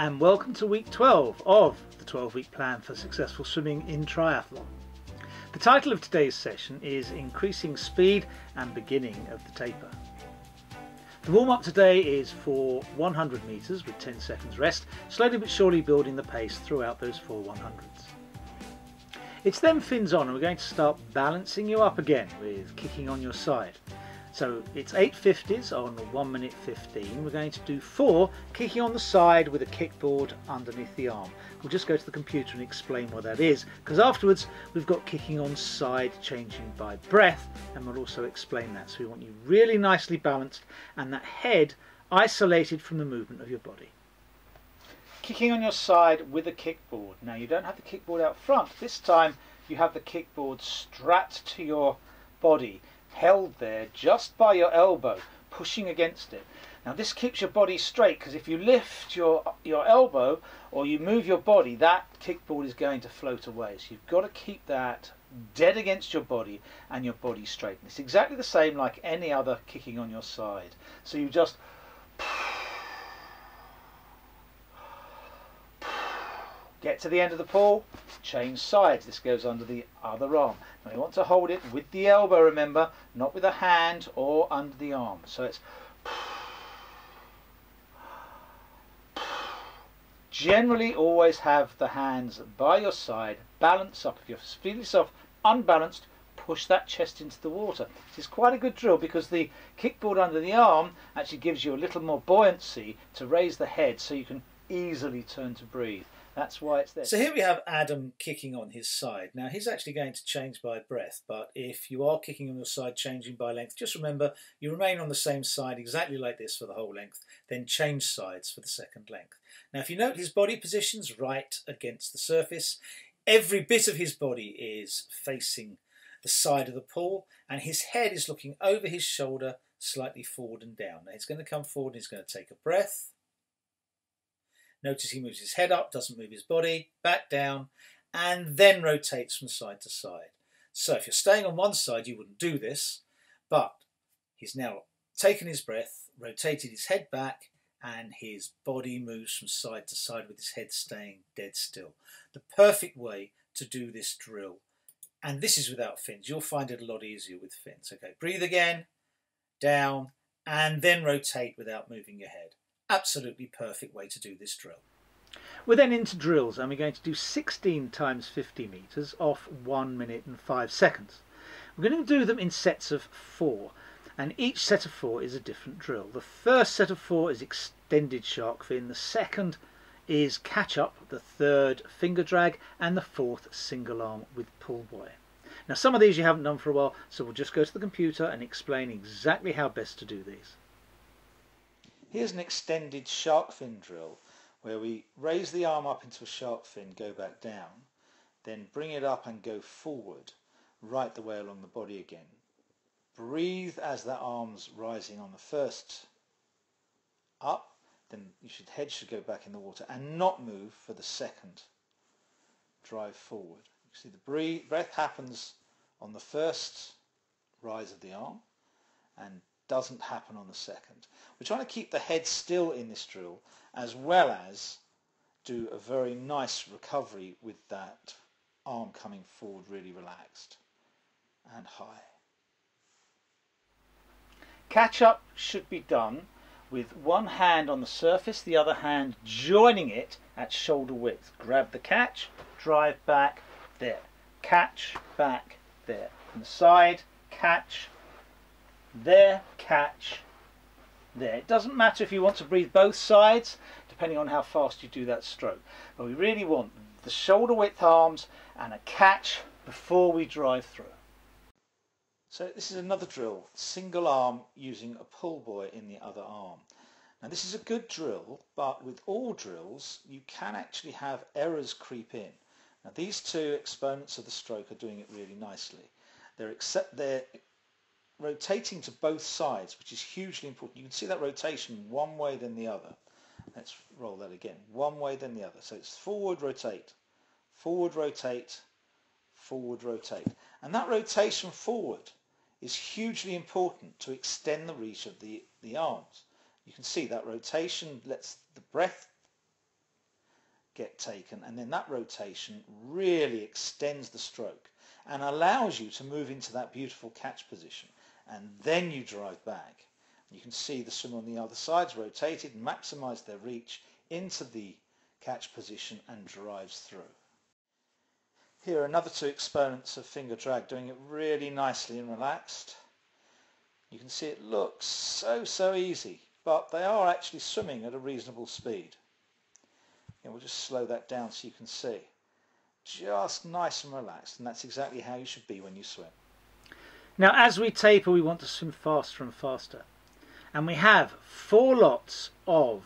and welcome to week 12 of the 12-week plan for successful swimming in triathlon. The title of today's session is Increasing Speed and Beginning of the Taper. The warm-up today is for 100 metres with 10 seconds rest, slowly but surely building the pace throughout those 4 100s. It's then fins on and we're going to start balancing you up again with kicking on your side. So it's 8 50s on 1 minute 15. We're going to do 4 kicking on the side with a kickboard underneath the arm. We'll just go to the computer and explain what that is, because afterwards we've got kicking on side changing by breath, and we'll also explain that. So we want you really nicely balanced and that head isolated from the movement of your body. Kicking on your side with a kickboard. Now you don't have the kickboard out front. This time you have the kickboard strapped to your body, held there just by your elbow, pushing against it. Now this keeps your body straight, because if you lift your elbow or you move your body, that kickboard is going to float away. So you've got to keep that dead against your body and your body straight. And it's exactly the same like any other kicking on your side. So you just get to the end of the pool, change sides. This goes under the other arm. Now you want to hold it with the elbow, remember, not with a hand or under the arm. So it's generally always have the hands by your side, balance up. If you feel yourself unbalanced, push that chest into the water. This is quite a good drill because the kickboard under the arm actually gives you a little more buoyancy to raise the head so you can easily turn to breathe. That's why it's there. So here we have Adam kicking on his side. Now he's actually going to change by breath, but if you are kicking on your side changing by length, just remember you remain on the same side exactly like this for the whole length, then change sides for the second length. Now if you note his body position's right against the surface, every bit of his body is facing the side of the pool and his head is looking over his shoulder slightly forward and down. Now he's going to come forward and he's going to take a breath. Notice he moves his head up, doesn't move his body, back down, and then rotates from side to side. So if you're staying on one side, you wouldn't do this, but he's now taken his breath, rotated his head back, and his body moves from side to side with his head staying dead still. The perfect way to do this drill. And this is without fins. You'll find it a lot easier with fins. Okay, breathe again, down, and then rotate without moving your head. Absolutely perfect way to do this drill. We're then into drills and we're going to do 16 times 50 metres off 1 minute and 5 seconds. We're going to do them in sets of 4 and each set of 4 is a different drill. The first set of 4 is extended shark fin, the second is catch up, the third finger drag, and the fourth single arm with pull buoy. Now some of these you haven't done for a while, so we'll just go to the computer and explain exactly how best to do these. Here's an extended shark fin drill where we raise the arm up into a shark fin, go back down, then bring it up and go forward, right the way along the body again. Breathe as that arm's rising on the first up, then your head should go back in the water and not move for the second drive forward. You see the breath happens on the first rise of the arm and doesn't happen on the second. We're trying to keep the head still in this drill as well as do a very nice recovery with that arm coming forward really relaxed and high. Catch up should be done with one hand on the surface, the other hand joining it at shoulder width. Grab the catch, drive back, there. Catch, back, there. From the side, catch, there, catch, there. It doesn't matter if you want to breathe both sides, depending on how fast you do that stroke. But we really want the shoulder width arms and a catch before we drive through. So this is another drill, single arm using a pull buoy in the other arm. Now this is a good drill, but with all drills you can actually have errors creep in. Now these two exponents of the stroke are doing it really nicely. They're rotating to both sides, which is hugely important. You can see that rotation one way then the other. Let's roll that again. One way then the other. So it's forward, rotate, forward, rotate, forward, rotate. And that rotation forward is hugely important to extend the reach of the arms. You can see that rotation lets the breath get taken, and then that rotation really extends the stroke and allows you to move into that beautiful catch position, and then you drive back. You can see the swimmer on the other side's rotated and maximised their reach into the catch position and drives through. Here are another 2 exponents of finger drag, doing it really nicely and relaxed. You can see it looks so easy, but they are actually swimming at a reasonable speed. And we'll just slow that down so you can see. Just nice and relaxed, and that's exactly how you should be when you swim. Now as we taper, we want to swim faster and faster. And we have 4 lots of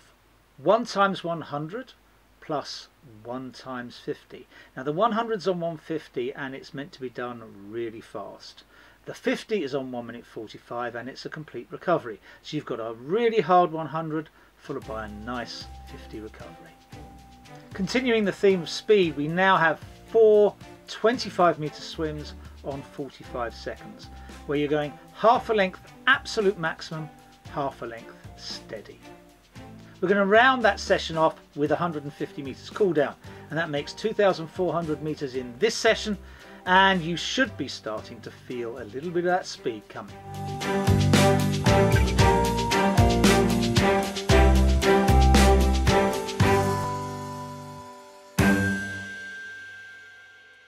1 times 100 plus 1 times 50. Now the 100's on 150 and it's meant to be done really fast. The 50 is on 1 minute 45 and it's a complete recovery. So you've got a really hard 100 followed by a nice 50 recovery. Continuing the theme of speed, we now have 4 25-meter swims on 45 seconds, where you're going half a length absolute maximum, half a length steady. We're going to round that session off with 150 meters cool down, and that makes 2,400 meters in this session, and you should be starting to feel a little bit of that speed coming.